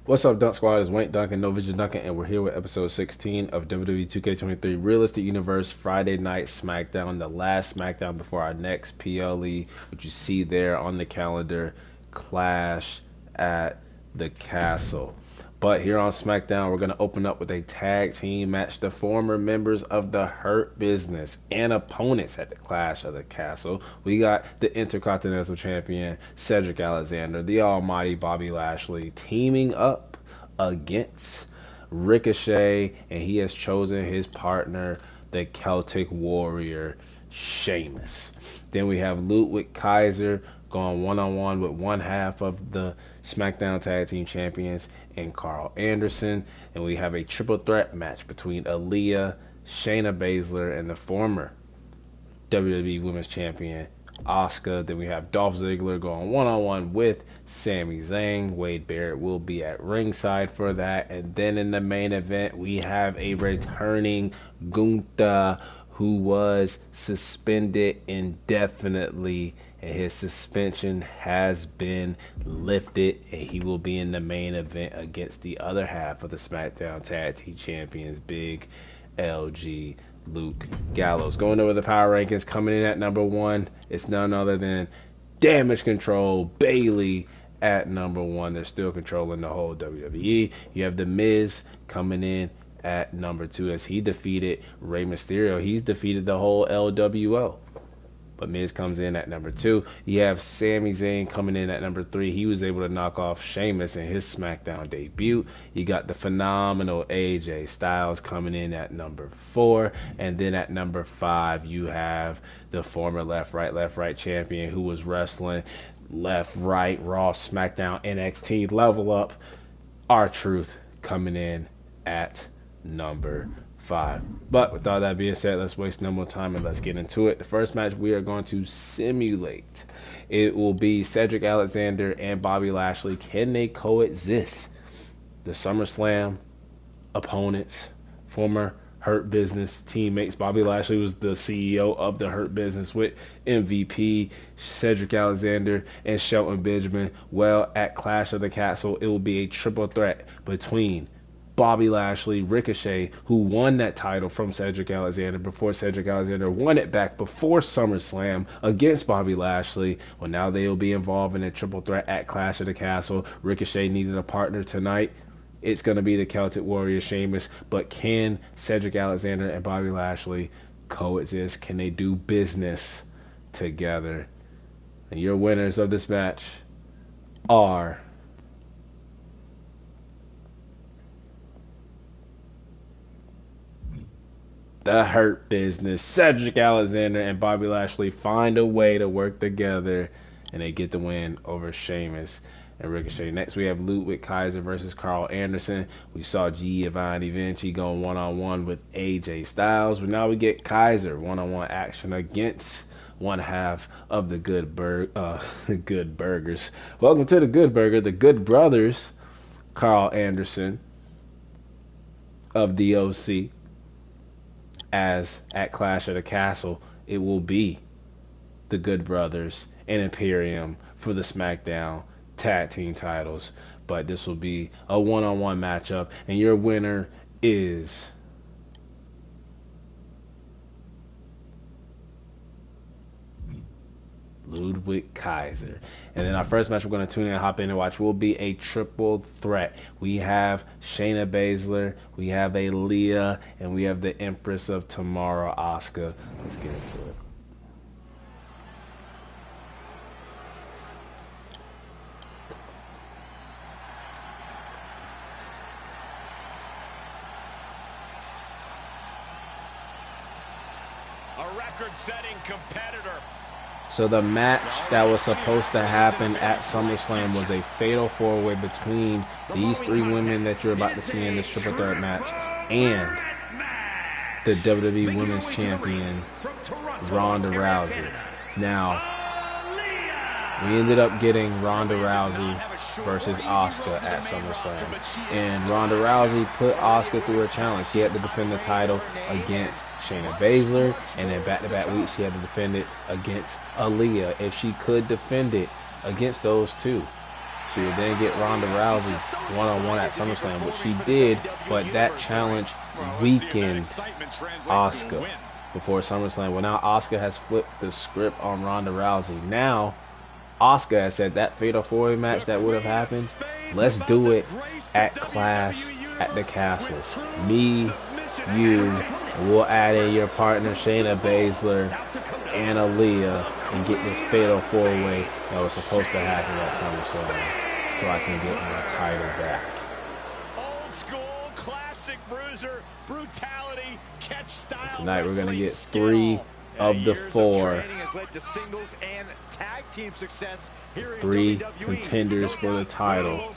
What's up, Dunk Squad? It's Wayne Duncan, No Vision Duncan, and we're here with episode 16 of WWE 2K23 Realistic Universe Friday Night SmackDown, the last SmackDown before our next PLE, which you see there on the calendar, Clash at the Castle. But here on SmackDown, we're going to open up with a tag team match. The former members of the Hurt Business and opponents at the Clash of the Castle. We got the Intercontinental Champion, Cedric Alexander, the Almighty Bobby Lashley, teaming up against Ricochet, and he has chosen his partner, the Celtic Warrior, Sheamus. Then we have Ludwig Kaiser going one-on-one with one half of the SmackDown Tag Team Champions and Carl Anderson. And we have a triple threat match between Aaliyah, Shayna Baszler, and the former WWE Women's Champion, Asuka. Then we have Dolph Ziggler going one-on-one with Sami Zayn. Wade Barrett will be at ringside for that. And then in the main event, we have a returning Gunther, who was suspended indefinitely, and his suspension has been lifted, and he will be in the main event against the other half of the SmackDown Tag Team Champions, Big LG Luke Gallows. Going over the power rankings, coming in at number 1, it's none other than Damage Control, Bayley at number 1. They're still controlling the whole WWE. You have The Miz coming in at number 2 as he defeated Rey Mysterio. He's defeated the whole LWO. But Miz comes in at number 2. You have Sami Zayn coming in at number 3. He was able to knock off Sheamus in his SmackDown debut. You got the phenomenal AJ Styles coming in at number 4. And then at number 5, you have the former left, right champion who was wrestling left, right, Raw, SmackDown, NXT, Level Up, R-Truth coming in at number 5. But with all that being said, let's waste no more time and let's get into it. The first match we are going to simulate, it will be Cedric Alexander and Bobby Lashley. Can they coexist? The SummerSlam opponents, former Hurt Business teammates. Bobby Lashley was the CEO of the Hurt Business with MVP Cedric Alexander and Shelton Benjamin. Well, at Clash of the Castle, it will be a triple threat between Bobby Lashley, Ricochet, who won that title from Cedric Alexander before Cedric Alexander won it back before SummerSlam against Bobby Lashley. Well, now they will be involved in a triple threat at Clash of the Castle. Ricochet needed a partner tonight. It's going to be the Celtic Warrior, Sheamus. But can Cedric Alexander and Bobby Lashley coexist? Can they do business together? And your winners of this match are the Hurt Business. Cedric Alexander and Bobby Lashley find a way to work together, and they get the win over Sheamus and Ricochet. Next, we have Ludwig Kaiser versus Carl Anderson. We saw Giovanni Vinci going one-on-one with AJ Styles, but now we get Kaiser one-on-one action against one half of the Good Burgers. Welcome to the Good Burger, the Good Brothers, Carl Anderson of the OC. As at Clash of the Castle, it will be the Good Brothers and Imperium for the SmackDown Tag Team titles. But this will be a one-on-one matchup, and your winner is Ludwig Kaiser. And then our first match we're going to tune in and hop in and watch will be a triple threat. We have Shayna Baszler, we have Aaliyah, and we have the Empress of Tomorrow, Asuka. Let's get into it. A record-setting competitor. So the match that was supposed to happen at SummerSlam was a fatal four-way between these 3 women that you're about to see in this triple threat match and the WWE Women's Champion, Ronda Rousey. Now, we ended up getting Ronda Rousey versus Asuka at SummerSlam. And Ronda Rousey put Asuka through a challenge. She had to defend the title against Shayna Baszler, and then back-to-back weeks she had to defend it against Aaliyah. If she could defend it against those two, She would then get Ronda Rousey one-on-one at SummerSlam, which she did, but that challenge weakened Asuka before SummerSlam. Well, now Asuka has flipped the script on Ronda Rousey. Now, Asuka has said that Fatal 4-Way match that would have happened, let's do it at Clash at the Castle. Me, you, we'll add in your partner Shayna Baszler and Aaliyah and get this Fatal 4-Way that was supposed to happen at SummerSlam so I can get my title back. Old school, classic bruiser, brutality, catch style. Tonight we're going to get 3 of the 4. 3 contenders for the title.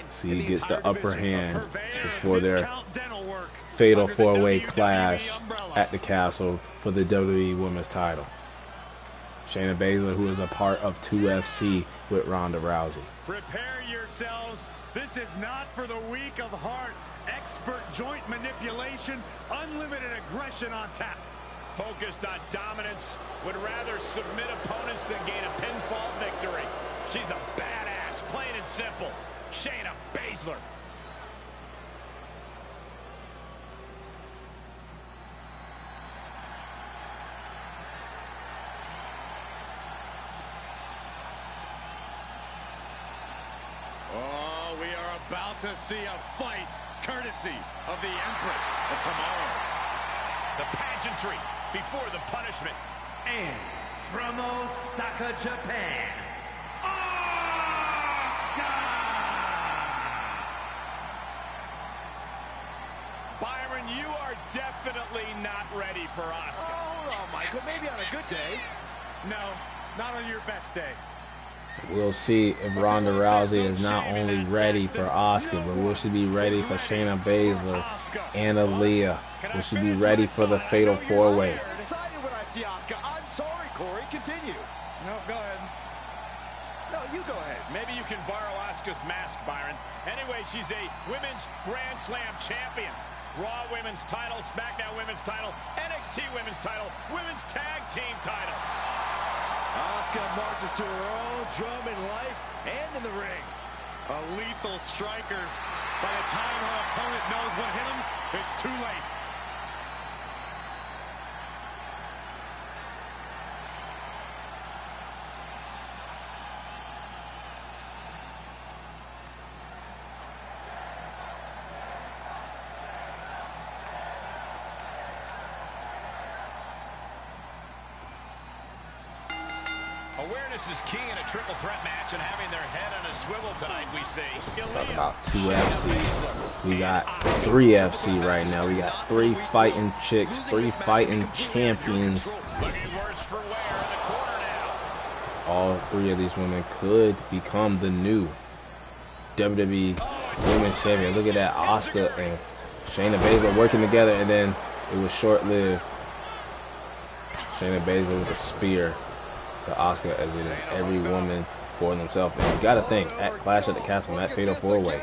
So he gets the upper hand before their Fatal 4-Way clash at the Castle for the WWE Women's title. Shayna Baszler, who is a part of 2FC with Ronda Rousey. Prepare yourselves. This is not for the weak of heart. Expert joint manipulation, unlimited aggression on tap. Focused on dominance, would rather submit opponents than gain a pinfall victory. She's a badass, plain and simple. Shayna Baszler. Oh, we are about to see a fight courtesy of the Empress of Tomorrow. The pageantry before the punishment. And from Osaka, Japan, Asuka! Byron, you are definitely not ready for Asuka. Oh, hold on, Michael. Maybe on a good day. No, not on your best day. We'll see if Ronda Rousey is not only ready for Asuka, but will she be ready for Shayna Baszler and Aaliyah? Will she be ready for the Fatal 4-Way? I'm excited when I see Asuka. I'm sorry, Corey. Continue. No, go ahead. No, you go ahead. Maybe you can borrow Asuka's mask, Byron. Anyway, she's a Women's Grand Slam champion. Raw Women's title, SmackDown Women's title, NXT Women's title, Women's Tag Team title. Asuka marches to her own drum in life and in the ring. A lethal striker. By the time her opponent knows what hit him, it's too late. Awareness is key in a triple threat match, and having their head on a swivel tonight, we see. Talk about 2FC. We got 3FC right now. We got 3 fighting chicks, 3 fighting champions. Looking worse for wear in the corner now. All 3 of these women could become the new WWE Women's Champion. Look at that, Asuka and Shayna Baszler working together, and then it was short-lived. Shayna Baszler with a spear to Asuka, as it is every woman for themselves. And you got to think, at Clash at the Castle, that Fatal 4-Way,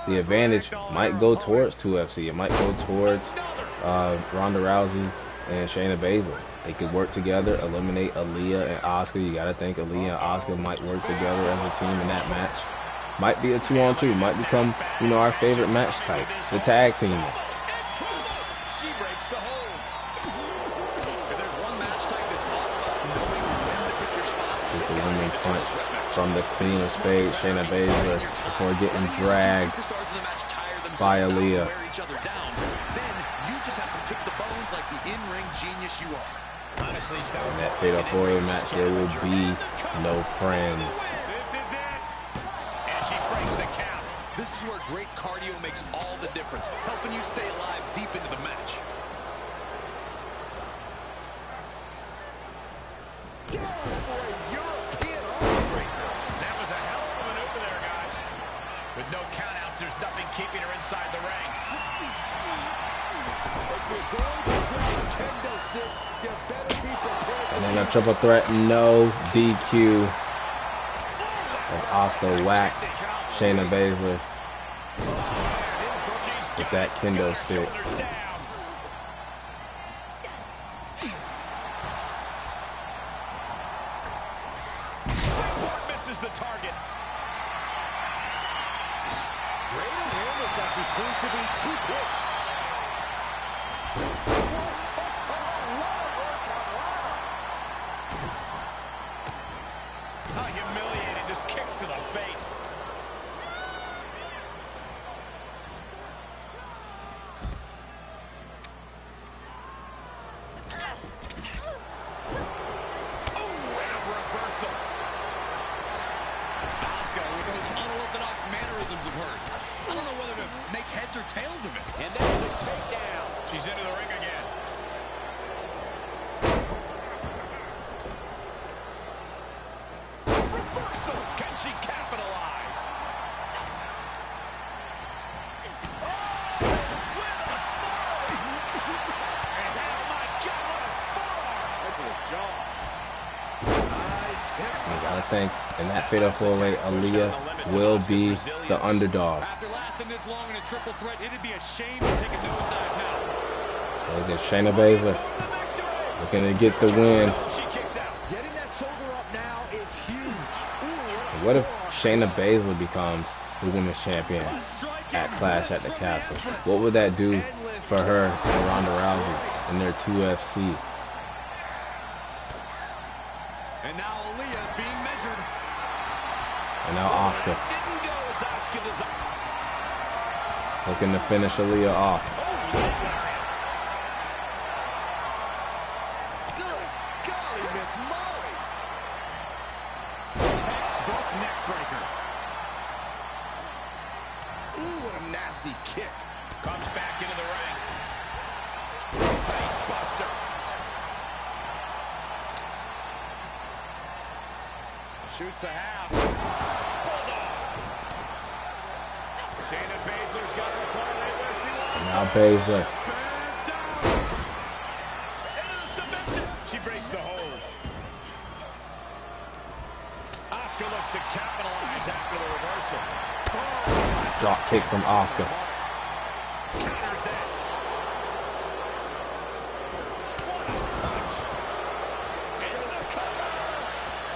the advantage might go towards 2FC. It might go towards Ronda Rousey and Shayna Baszler. They could work together, eliminate Aaliyah and Asuka. You got to think Aaliyah and Asuka might work together as a team in that match. Might be a 2-on-2. Might become, you know, our favorite match type, the tag team. She breaks the hold. If there's one match type that's all about knowing when to pick your spots. The winning punch from the Queen of Spades, Shayna Baszler, before getting dragged by Aaliyah. Then you just have to pick the bones like the in-ring genius you are. Honestly, In that Fatal 4-Way match, there will be no friends. This is it. And she breaks the count. This is where great cardio makes all the difference, helping you stay alive deep into the match. Down for a European arm breaker. That was a hell of a maneuver there, guys. With no countouts, there's nothing keeping her inside the ring. If you're going to grab a kendo stick, you better be prepared. And then a triple threat, no DQ. As Asuka whacked Shayna Baszler with that kendo stick. Misses the target. this as she proves to be too quick. How humiliating, just kicks to the face. I don't know whether to make heads or tails of it. And there's a takedown. She's into the ring again. Reversal. Can she capitalize? Oh, my God, what a forearm. Right to the jaw. Nice hip. You gotta think, in that fatal four-way, Aaliyah will be the underdog. After lasting this long in a triple threat, it'd be a shame to take a nosedive now. Look at Shayna Baszler looking to get the win. She kicks out. Getting that shoulder up now is huge. Ooh, What if Shayna Baszler becomes the women's champion at Clash at the Castle? What would that do for her and Ronda Rousey in their 2FC? And now Aaliyah being measured. And now Asuka Didn't go as Asuka desired. looking to finish Aaliyah off. Good golly, Miss Molly. Textbook neck breaker. Ooh, what a nasty kick. Comes back into the ring. Face buster. Shoots the half. Bulldog. Shayna Baszler's got her opponent right where she wants. Now Baszler. Bears down. Into the submission. She breaks the hold. Asuka looks to capitalize after the reversal. Drop kick from Asuka. Counters that. Punch. Into the cover.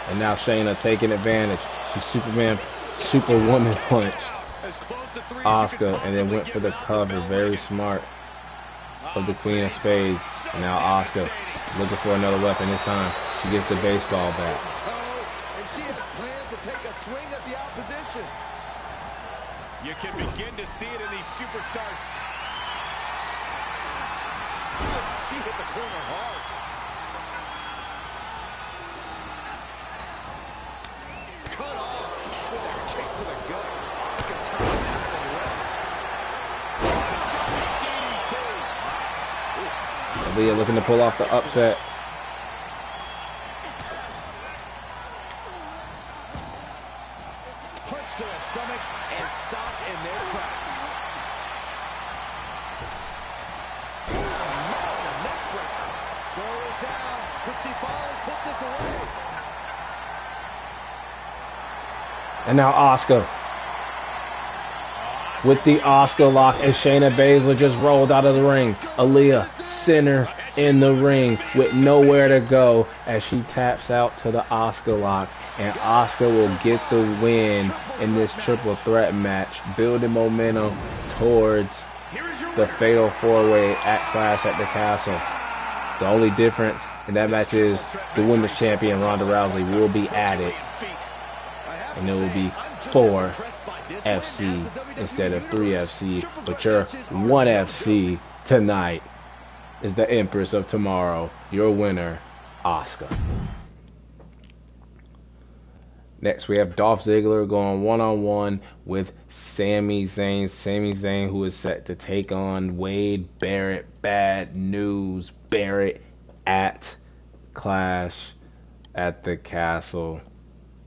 And now Shayna taking advantage. She Superwoman punched As close to three as you Asuka could and then possibly went for the get cover. Very smart of the Queen of Spades. And now Asuka looking for another weapon this time. She gets the baseball bat. And she has plans to take a swing at the opposition. You can begin to see it in these superstars. She hit the corner hard. Cut off with a kick to the gut. You can turn that one around. Aaliyah looking to pull off the upset. Punch to the stomach and stopped in their tracks. Man, the neck breaker. Shoulders down. Could she finally put this away? And now Asuka with the Asuka lock as Shayna Baszler just rolled out of the ring. Aaliyah center in the ring with nowhere to go as she taps out to the Asuka lock. And Asuka will get the win in this triple threat match, building momentum towards the fatal four-way at Clash at the Castle. The only difference in that match is the women's champion Ronda Rousey will be added, and it will be 4 FC instead of 3 FC. But your 1 FC tonight is the Empress of Tomorrow, your winner, Asuka. Next, we have Dolph Ziggler going one-on-one with Sami Zayn. Sami Zayn, who is set to take on Wade Barrett. Bad news, Barrett at Clash at the Castle.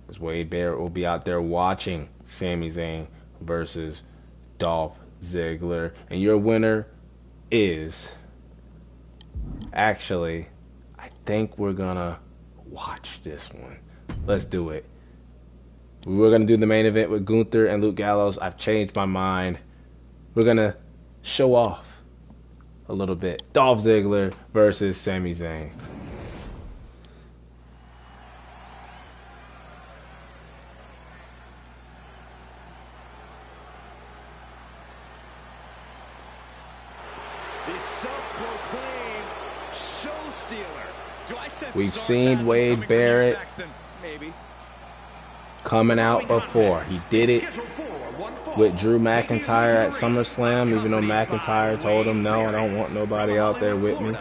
As Wade Barrett will be out there watching Sami Zayn versus Dolph Ziggler. And your winner is... Actually, I think we're gonna watch this one. Let's do it. We were going to do the main event with Gunther and Luke Gallows. I've changed my mind. We're going to show off a little bit. Dolph Ziggler versus Sami Zayn. The self-proclaimed show stealer. Do I sense We've seen Wade Barrett maybe coming out before. He did it with Drew McIntyre at SummerSlam, even though McIntyre told him, no, I don't want nobody out there with me.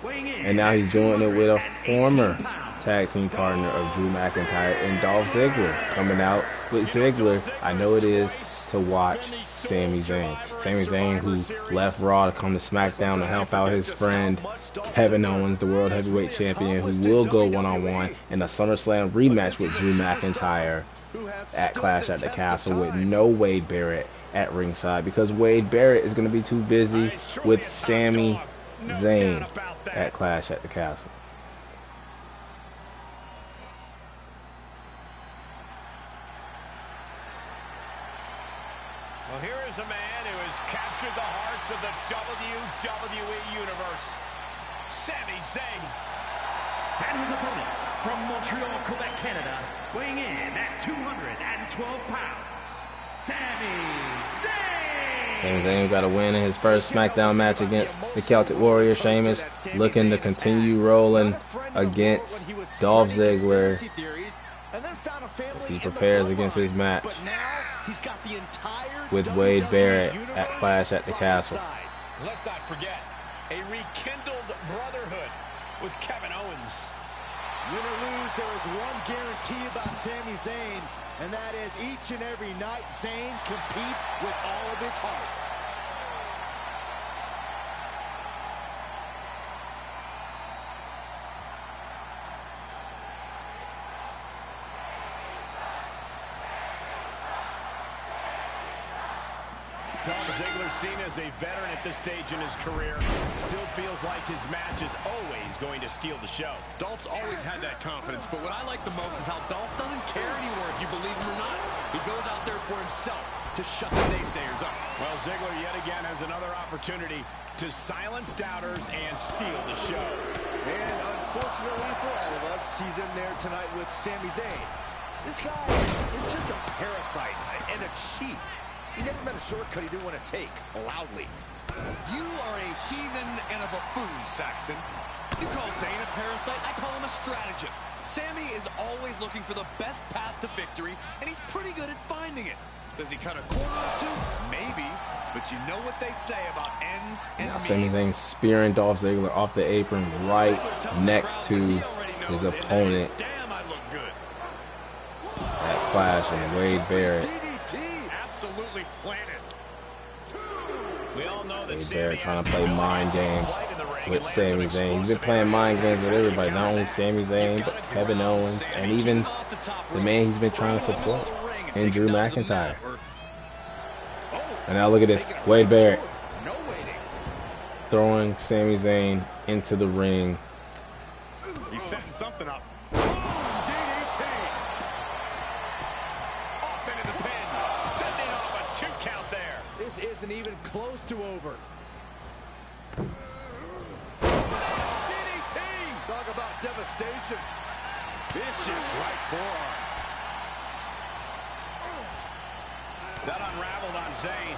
And now he's doing it with a former tag team partner of Drew McIntyre and Dolph Ziggler, coming out with Ziggler. I know it is to watch Sami Zayn. Sami Zayn, who left Raw to come to SmackDown to help out his friend Kevin Owens, the World Heavyweight Champion, who will go one-on-one in a SummerSlam rematch with Drew McIntyre at Clash at the Castle, with no Wade Barrett at ringside, because Wade Barrett is going to be too busy with Sami Zayn at Clash at the Castle. Well, here is a man who has captured the hearts of the WWE Universe, Sami Zayn. And his opponent from Montreal, Quebec, Canada, weighing in at 212 pounds, Sami Zayn. Sami Zayn got a win in his first SmackDown match against the Celtic Warrior. Sheamus looking to continue rolling against Dolph Ziggler as he prepares against his match with Wade Barrett at Clash at the Castle. Let's not forget a rekindled brotherhood with Kevin Owens. Win or lose, there is one guarantee about Sami Zayn, and that is each and every night Zayn competes with all of his heart. Dolph Ziggler, seen as a veteran at this stage in his career, still feels like his match is always going to steal the show. Dolph's always had that confidence, but what I like the most is how Dolph doesn't care anymore if you believe him or not. He goes out there for himself to shut the naysayers up. Well, Ziggler yet again has another opportunity to silence doubters and steal the show. And unfortunately for all of us, he's in there tonight with Sami Zayn. This guy is just a parasite and a cheat. He never met a shortcut he didn't want to take, loudly. You are a heathen and a buffoon, Saxton. You call Zayn a parasite, I call him a strategist. Sami is always looking for the best path to victory, and he's pretty good at finding it. Does he cut a corner or two? Maybe. But you know what they say about ends and means. Sami Zayn spearing Dolph Ziggler off the apron right next to his opponent at Clash, and Wade Barrett. Absolutely planted. We all know that Wade Sami Barrett trying to has play no mind games fight in the ring with and lands Sami some Zayn. He's been explosive playing mind angles. games with everybody, not only Sami Zayn, but Kevin Owens, and even the man he's been trying to support in Drew McIntyre. And now look at this, Wade Barrett throwing Sami Zayn into the ring. He's setting something up. This isn't even close to over. DDT! Talk about devastation. Vicious right forearm. That unraveled on Zayn.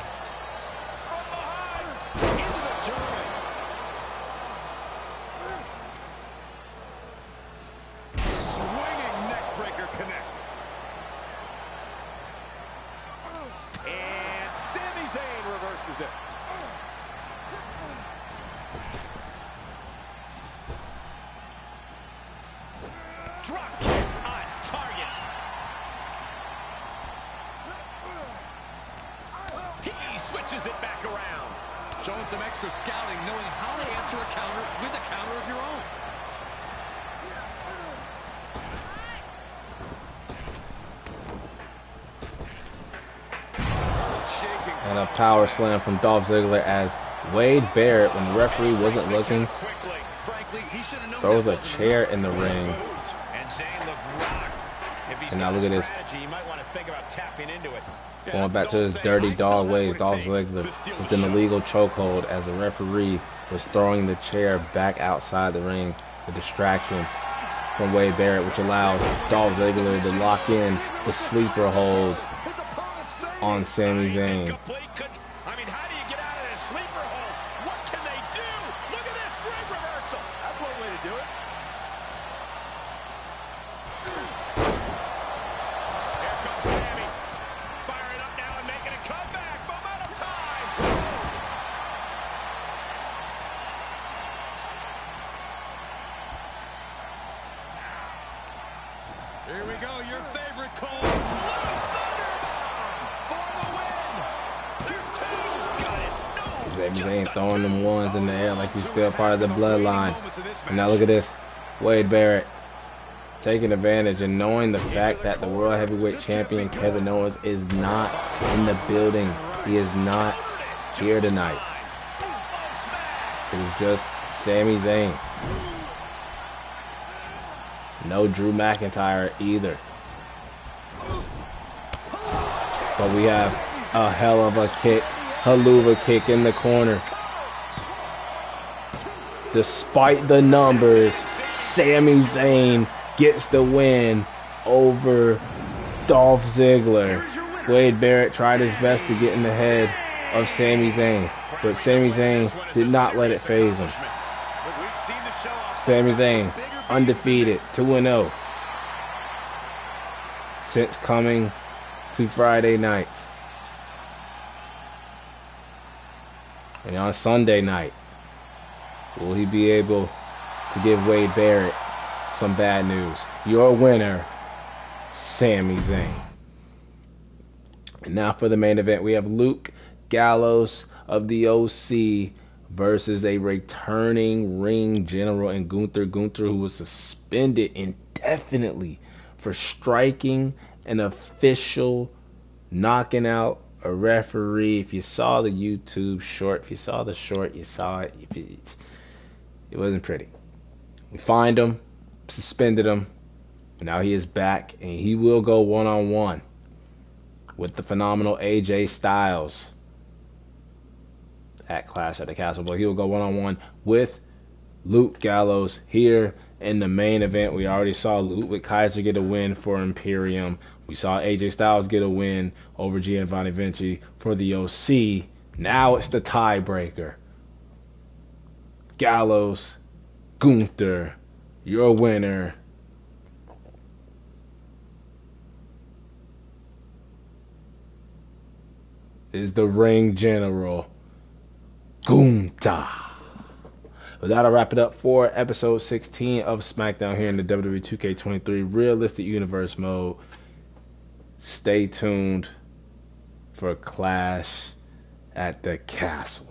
From behind. Into the German. Swinging neckbreaker connects. And Sami Zayn reverses it. Drop kick on target. He switches it back around. Showing some extra scouting, knowing how to answer a counter with a counter of your own. And a power slam from Dolph Ziggler as Wade Barrett, when the referee wasn't looking, throws a chair in the ring. And now look at this. Going back to his dirty dog ways, Dolph Ziggler with an illegal chokehold as the referee was throwing the chair back outside the ring. The distraction from Wade Barrett, which allows Dolph Ziggler to lock in the sleeper hold on Sami Zayn. I mean, how do you get out of this sleeper hold? What can they do? Sami Zayn throwing them ones in the air like he's still part of the bloodline. And now look at this. Wade Barrett taking advantage and knowing the fact that the World Heavyweight Champion Kevin Owens is not in the building. He is not here tonight. It is just Sami Zayn. No Drew McIntyre either. But we have a hell of a kick, haluva kick in the corner. Despite the numbers, Sami Zayn gets the win over Dolph Ziggler. Wade Barrett tried his best to get in the head of Sami Zayn, but Sami Zayn did not let it faze him. Sami Zayn, undefeated, 2-0, since coming to Friday nights. And on Sunday night, will he be able to give Wade Barrett some bad news? Your winner, Sami Zayn. And now for the main event, we have Luke Gallows of the OC versus a returning ring general in Gunther, who was suspended indefinitely for striking an official, knocking out a referee. If you saw the YouTube short, if you saw the short, you saw it. It wasn't pretty. We fined him, suspended him, but now he is back, and he will go one-on-one with the phenomenal AJ Styles at Clash at the Castle. But he will go one-on-one with Luke Gallows here in the main event. We already saw Ludwig Kaiser get a win for Imperium. We saw AJ Styles get a win over Giovanni Vinci for the OC. Now it's the tiebreaker. Gallows, Gunther, your winner. Is the ring general, Gunther. But that'll wrap it up for episode 16 of SmackDown here in the WWE 2K23 Realistic Universe mode. Stay tuned for Clash at the Castle.